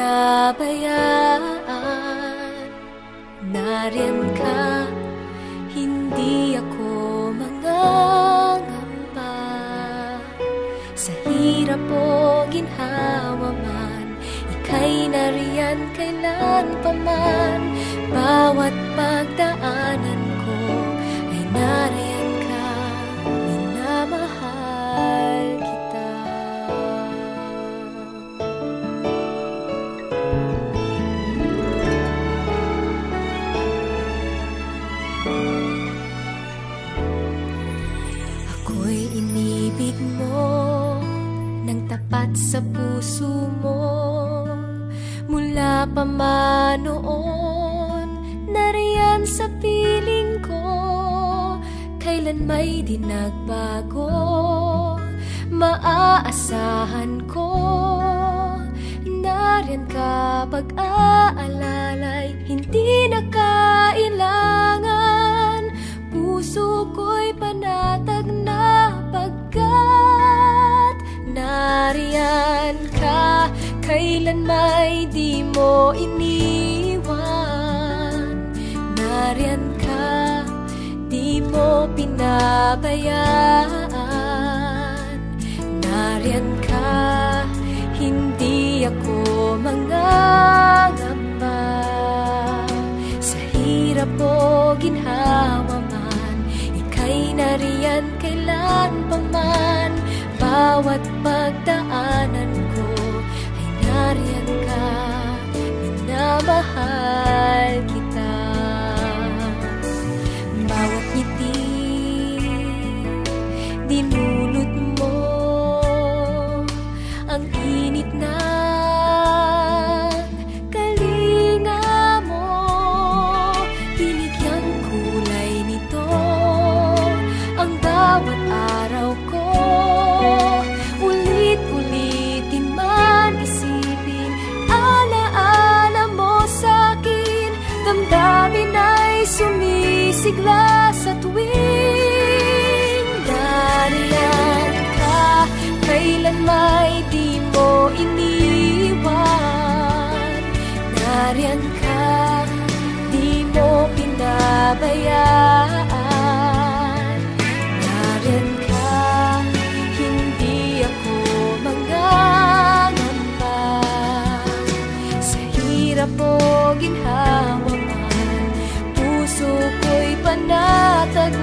pinabayaan. Nariyan ka, hindi ako mangangamba. Sa hirap o ginhawa man, ika'y nariyan kailan paman. Bawat pagdaanan ko ay nariyan ka, minamahal kita. Ako'y inibig mo nang tapat sa puso mo. Mula pa man noon, nariyan sa piling ko. Kailan may di nagbago, maaasahan ko. Nariyan ka pag-aalalay, hindi na kailangan. Puso ko'y panatag na pagkat nariyan ka. Kailan may di mo iniwan. Nariyan ka, di mo pinabayaan. Nariyan ka, hindi ako mangangamba. Sa hirap o ginhawa man, ika'y nariyan kailan paman. Bawat pagdaanan ko ay nariyan ka, minamahal kita. Bawat ngiti dinulot mo, ang init ng kalinga mo. Binigyang kulay nito ang bawat araw ko. Ulit-ulitin man isipin, alaala mo sa'kin. Damdamin ay sumisigla sa tuwing nariyan ka. Kailan may di mo iniwan. Nariyan ka, di mo pinabayaan. Nariyan ka, hindi ako mangangamba. Sa hirap o ginhawa man, puso ko'y panatag